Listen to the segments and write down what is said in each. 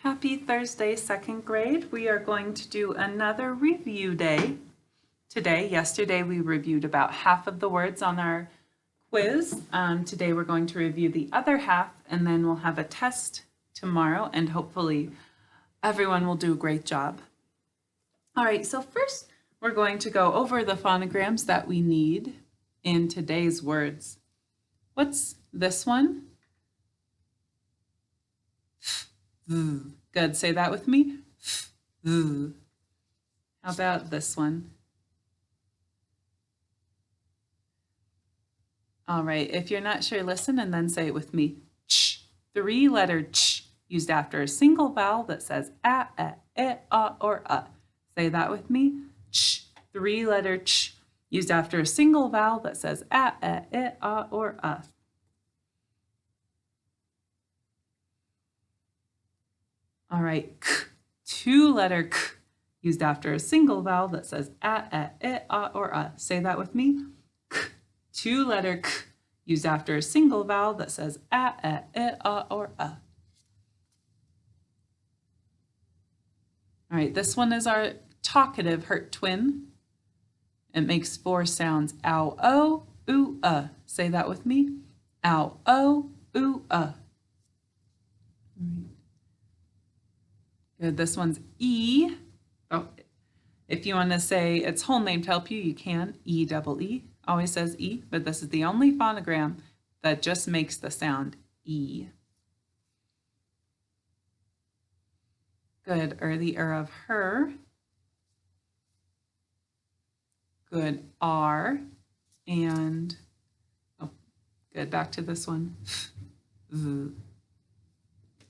Happy Thursday, second grade. We are going to do another review day today. Yesterday we reviewed about half of the words on our quiz. Today we're going to review the other half and then we'll have a test tomorrow and hopefully everyone will do a great job. All right, so first we're going to go over the phonograms that we need in today's words. What's this one? Good, say that with me. How about this one? All right, if you're not sure, listen and then say it with me. Ch, three-letter ch, used after a single vowel that says a, or a. Say that with me. Ch, three-letter ch, used after a single vowel that says a, or a. All right, k, two-letter k, used after a single vowel that says a, or a. Say that with me. K, two-letter k, used after a single vowel that says a, or a. All right, this one is our talkative hurt twin. It makes four sounds, ow, oh, ooh, Say that with me. Ow, oh, ooh, All right. Good, this one's E. Oh, if you want to say its whole name to help you, you can. E-double-E. Always says E, but this is the only phonogram that just makes the sound E. Good, the of her. Good, R. And, oh, good, back to this one.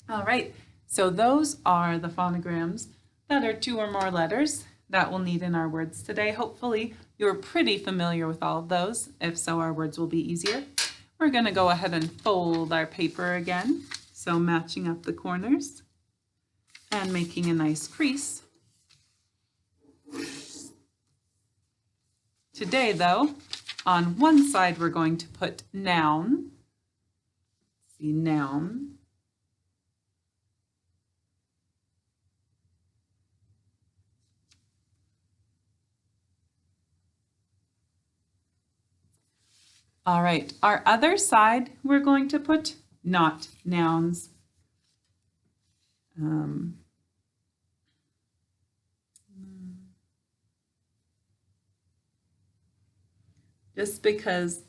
All right, so those are the phonograms that are two or more letters that we'll need in our words today. Hopefully you're pretty familiar with all of those. If so, our words will be easier. We're going to go ahead and fold our paper again. So matching up the corners and making a nice crease. Today, though, on one side we're going to put noun. See, noun. All right, our other side, we're going to put not nouns. Just because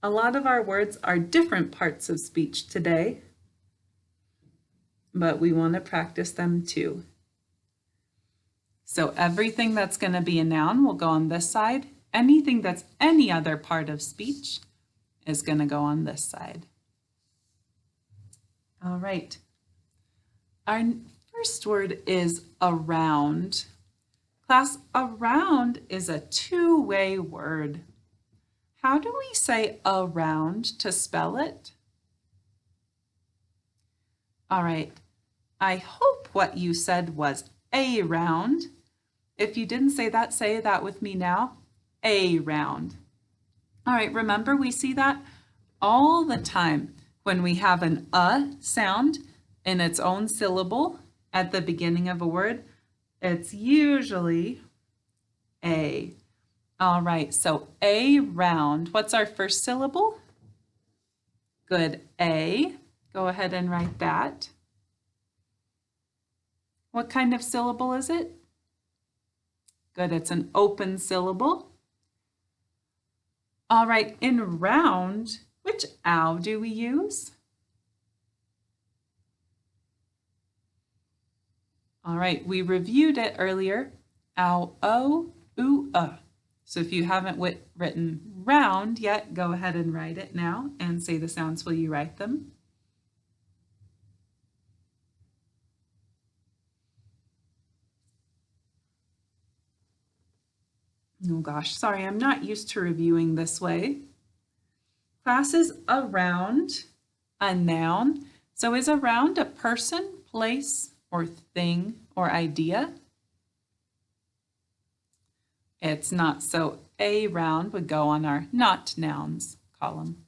a lot of our words are different parts of speech today, but we want to practice them too. So everything that's going to be a noun will go on this side. Anything that's any other part of speech is going to go on this side. All right. Our first word is around. Class, around is a two-way word. How do we say around to spell it? All right. I hope what you said was around. If you didn't say that with me now. Around. All right, remember we see that all the time when we have an sound in its own syllable at the beginning of a word. It's usually a. All right, so around. What's our first syllable? Good, a. Go ahead and write that. What kind of syllable is it? Good, it's an open syllable. All right, in round, which ow do we use? All right, we reviewed it earlier. Ow, oh, ooh, So if you haven't written round yet, go ahead and write it now and say the sounds while you write them. Oh gosh, sorry, I'm not used to reviewing this way. Class is around a noun. So is around a person, place, or thing, or idea? It's not, so around would go on our not nouns column.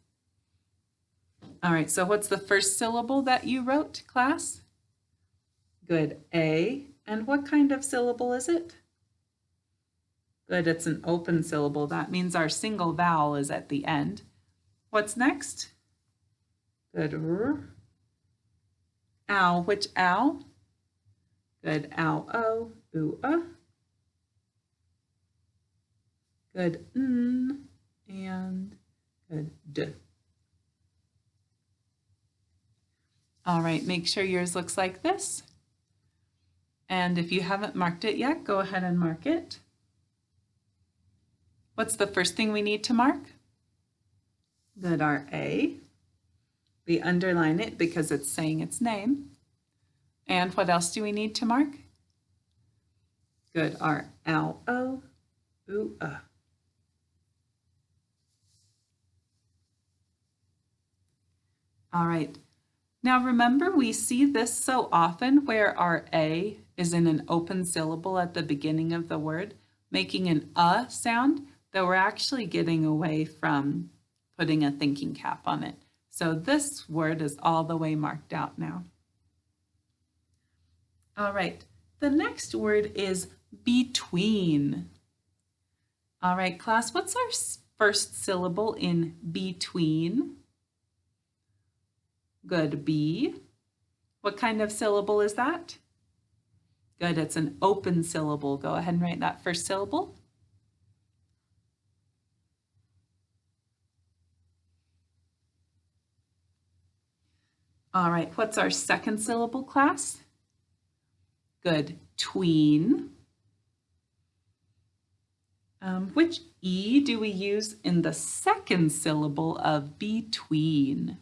All right, so what's the first syllable that you wrote, class? Good, A. And what kind of syllable is it? Good, it's an open syllable. That means our single vowel is at the end. What's next? Good, R. Ow, which ow? Good, ow, o, oo, Good, N, and good, D. All right, make sure yours looks like this. And if you haven't marked it yet, go ahead and mark it. What's the first thing we need to mark? Good, our A. We underline it because it's saying its name. And what else do we need to mark? Good, our L, O, oo, All right. Now remember, we see this so often where our A is in an open syllable at the beginning of the word, making an sound, that we're actually getting away from putting a thinking cap on it. So this word is all the way marked out now. All right, the next word is between. All right, class, what's our first syllable in between? Good, B. What kind of syllable is that? Good, it's an open syllable. Go ahead and write that first syllable. All right, what's our second syllable, class? Good, tween. Which E do we use in the second syllable of between?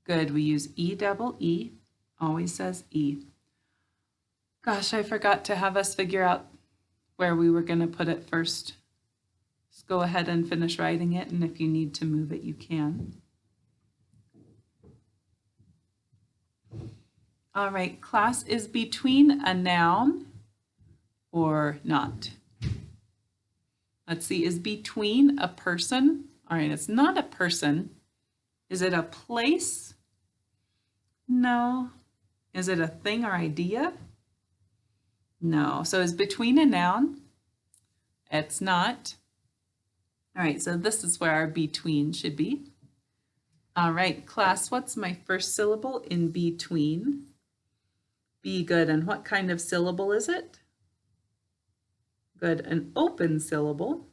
Good, we use E-double-E, always says E. Gosh, I forgot to have us figure out where we were going to put it first. Just go ahead and finish writing it, and if you need to move it, you can. All right, class, is between a noun or not? Let's see, is between a person? All right, it's not a person. Is it a place? No. Is it a thing or idea? No. So is between a noun? It's not. All right, so this is where our between should be. All right, class, what's my first syllable in between? Be, good, and what kind of syllable is it? Good, an open syllable.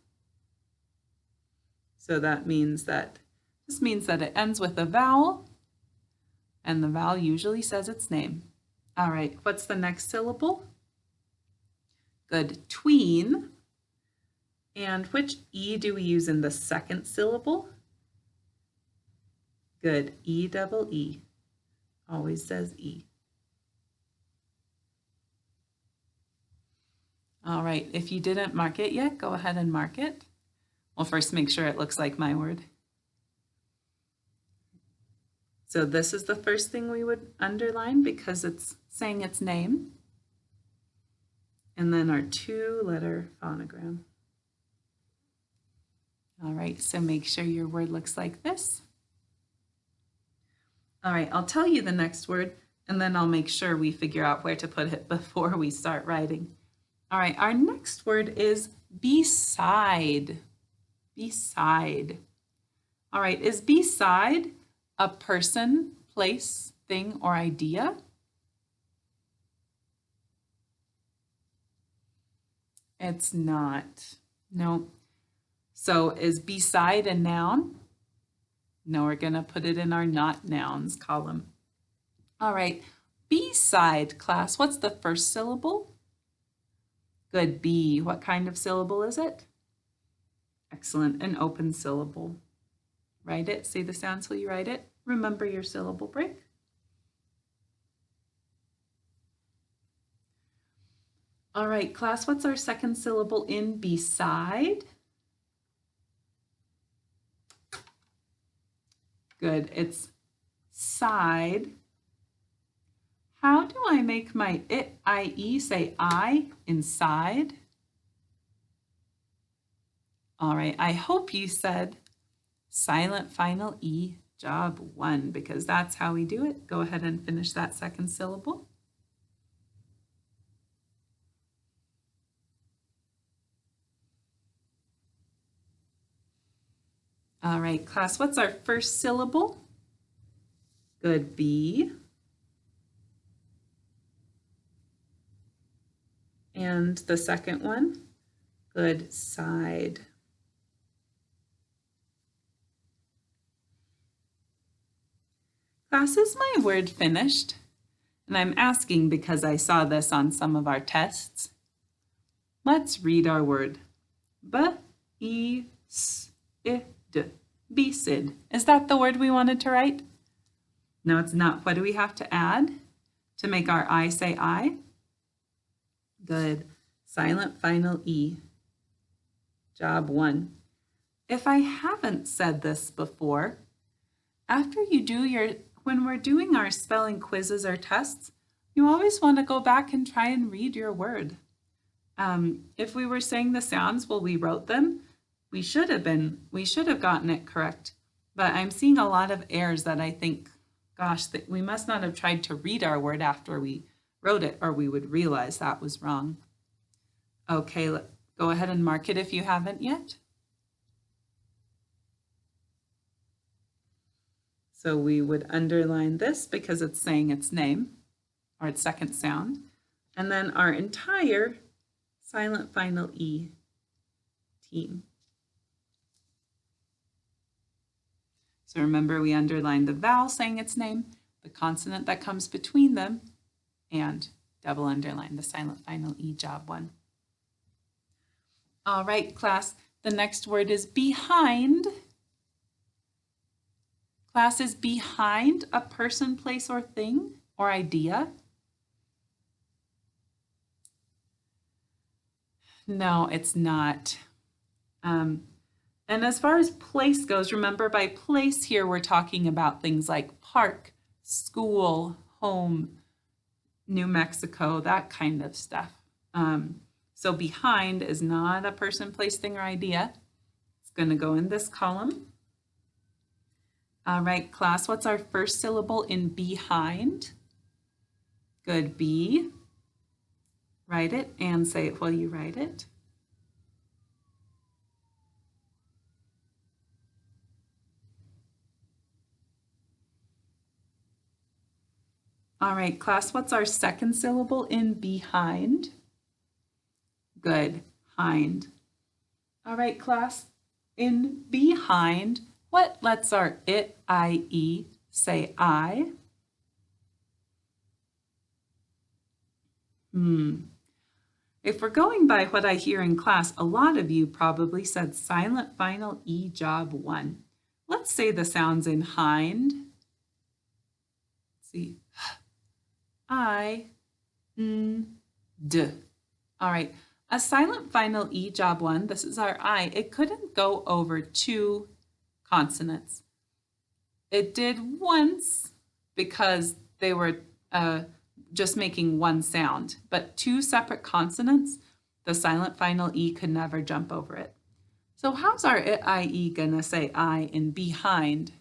So that means that, this means that it ends with a vowel, and the vowel usually says its name. All right, what's the next syllable? Good, tween. And which E do we use in the second syllable? Good, E-double-E. Always says E. All right, if you didn't mark it yet, go ahead and mark it. Well, first make sure it looks like my word. So this is the first thing we would underline because it's saying its name. And then our two-letter phonogram. All right, so make sure your word looks like this. All right, I'll tell you the next word, and then I'll make sure we figure out where to put it before we start writing. All right, our next word is beside. Beside. All right, is beside a person, place, thing, or idea? It's not. No. So is beside a noun? No, we're going to put it in our not nouns column. All right, beside, class, what's the first syllable? Good, B. What kind of syllable is it? Excellent, an open syllable. Write it, say the sounds while you write it. Remember your syllable break. All right, class, what's our second syllable in beside? Good, it's side. How do I make my I-E say I inside? All right, I hope you said silent final E job 1, because that's how we do it. Go ahead and finish that second syllable. All right, class, what's our first syllable? Good, B. And the second one? Good, side. Class, is my word finished? And I'm asking because I saw this on some of our tests. Let's read our word. B-E-S-I-D. Besid. Is that the word we wanted to write? No, it's not. What do we have to add to make our I say I? Good. Silent final E. Job 1. If I haven't said this before, after you do when we're doing our spelling quizzes or tests, you always want to go back and try and read your word. If we were saying the sounds while we wrote them, we should have gotten it correct. But I'm seeing a lot of errors that I think, gosh, that we must not have tried to read our word after we wrote it, or we would realize that was wrong. Okay, go ahead and mark it if you haven't yet. So we would underline this because it's saying its name, or its second sound. And then our entire silent final E team. So remember, we underlined the vowel saying its name, the consonant that comes between them, and double underline the silent final E, job 1. All right, class, the next word is behind. Class, is behind a person, place, or thing, or idea? No, it's not. And as far as place goes, remember, by place here, we're talking about things like park, school, home, New Mexico, that kind of stuff. So behind is not a person, place, thing, or idea. It's going to go in this column. All right, class, what's our first syllable in behind? Good, B. Write it and say it while you write it. All right, class, what's our second syllable in behind? Good, hind. All right, class, in behind, what lets our it, I, E say I? If we're going by what I hear in class, a lot of you probably said silent final E, job 1. Let's say the sounds in hind. Let's see. I, N, D. All right, a silent final E, job 1, this is our I. It couldn't go over 2 consonants. It did once because they were just making one sound, but 2 separate consonants, the silent final E could never jump over it. So how's our it, I, E gonna say I in behind?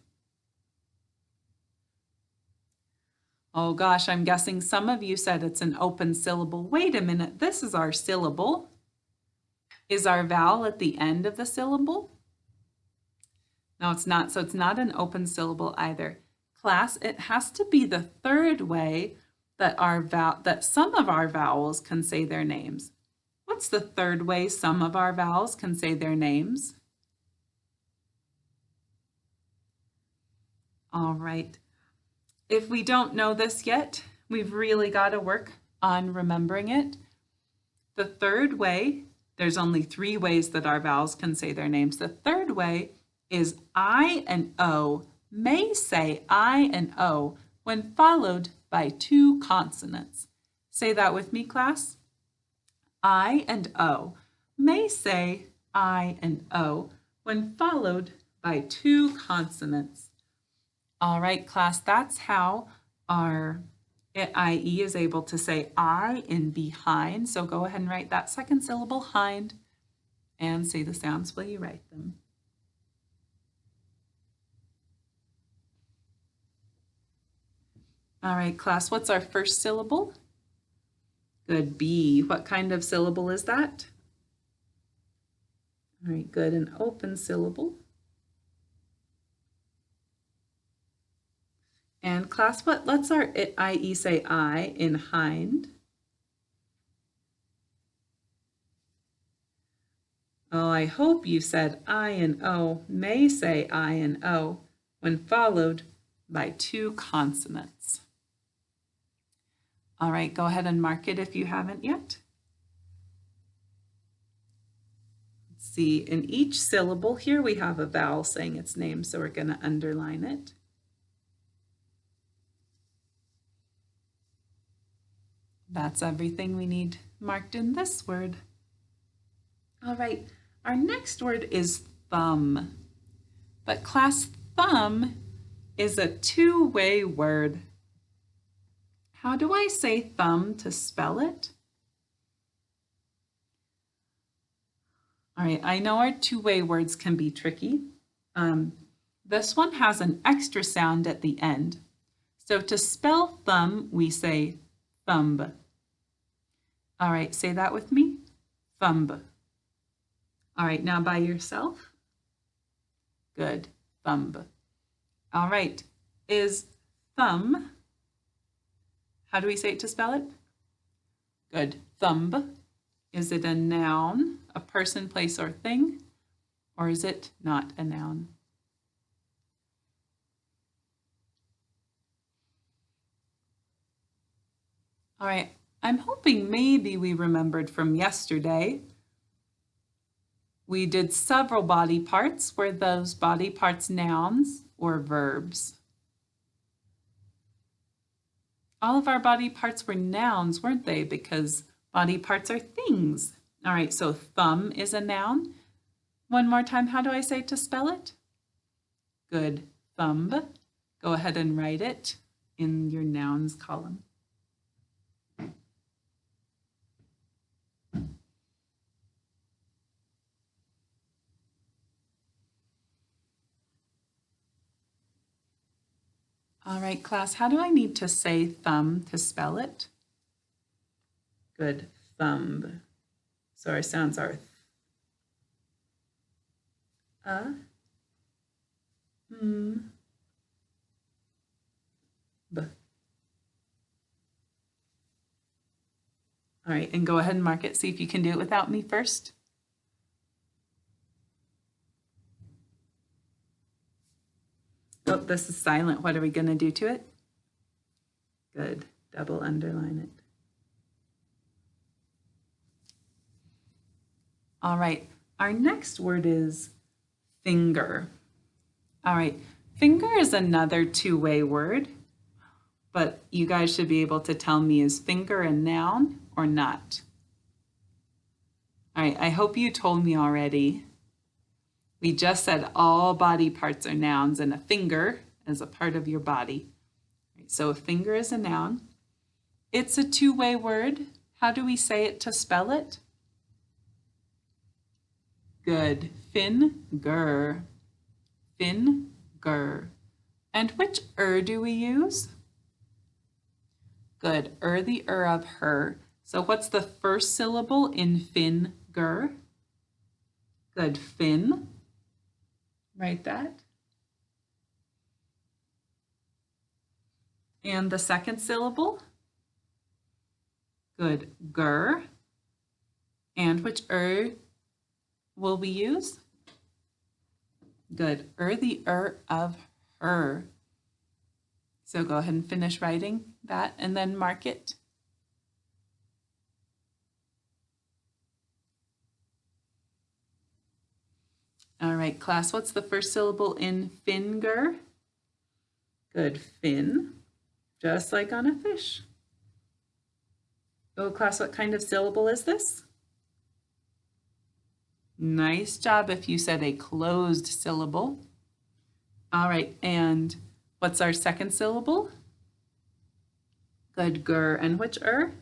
Oh gosh, I'm guessing some of you said it's an open syllable. Wait a minute, this is our syllable. Is our vowel at the end of the syllable? No, it's not, so it's not an open syllable either. Class, it has to be the third way that some of our vowels can say their names. What's the third way some of our vowels can say their names? All right. If we don't know this yet, we've really got to work on remembering it. The third way, there's only 3 ways that our vowels can say their names. The third way is I and O may say I and O when followed by 2 consonants. Say that with me, class. I and O may say I and O when followed by 2 consonants. All right, class, that's how our IE is able to say I in behind. So go ahead and write that second syllable, hind, and say the sounds while you write them. All right, class, what's our first syllable? Good, B. What kind of syllable is that? All right, good, an open syllable. And class, what lets our IE say I in hind? Oh, I hope you said I and O may say I and O when followed by two consonants. All right, go ahead and mark it if you haven't yet. Let's see, in each syllable here we have a vowel saying its name, so we're going to underline it. That's everything we need marked in this word. All right, our next word is thumb. But class, thumb is a two-way word. How do I say thumb to spell it? All right, I know our two-way words can be tricky. This one has an extra sound at the end. So to spell thumb, we say thumb. All right, say that with me. Thumb. All right, now by yourself. Good, thumb. All right, is thumb, how do we say it to spell it? Good, thumb. Is it a noun, a person, place, or thing? Or is it not a noun? All right, I'm hoping maybe we remembered from yesterday. We did several body parts. Were those body parts nouns or verbs? All of our body parts were nouns, weren't they? Because body parts are things. All right, so thumb is a noun. One more time, how do I say to spell it? Good, thumb. Go ahead and write it in your nouns column. All right, class, how do I need to say thumb to spell it? Good, thumb. So our sounds are B. All right, and go ahead and mark it. See if you can do it without me first. Oh, this is silent. What are we going to do to it? Good. Double underline it. All right. Our next word is finger. All right. Finger is another two-way word, but you guys should be able to tell me, is finger a noun or not? All right. I hope you told me already. We just said all body parts are nouns and a finger is a part of your body. So a finger is a noun. It's a two-way word. How do we say it to spell it? Good. Finger. Finger. And which do we use? Good. The of her. So what's the first syllable in finger? Good. Fin. Write that. And the second syllable? Good. Ger. And which will we use? Good. The of her. So go ahead and finish writing that and then mark it. All right, class, what's the first syllable in finger? Good, fin, just like on a fish. Oh, class, what kind of syllable is this? Nice job if you said a closed syllable. All right, and what's our second syllable? Good, ger, and which Good,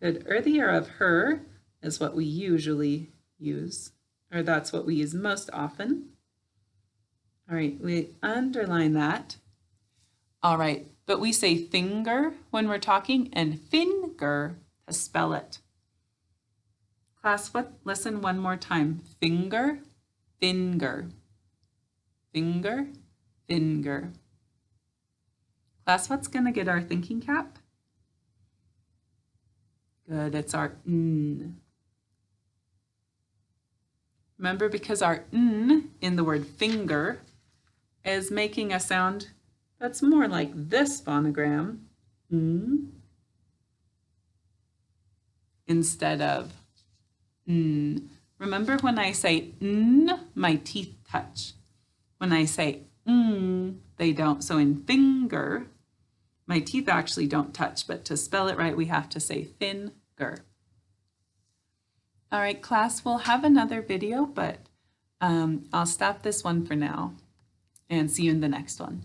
the of her is what we usually use, or that's what we use most often. All right, we underline that. All right, but we say finger when we're talking and finger to spell it. Class, listen one more time. Finger, finger, finger, finger. Class, what's going to get our thinking cap? Good, it's our n. Remember, because our n in the word finger is making a sound that's more like this phonogram, n, instead of n. Remember when I say n, my teeth touch. When I say n, they don't. So in finger, my teeth actually don't touch, but to spell it right, we have to say finger. All right, class, we'll have another video, but I'll stop this one for now and see you in the next one.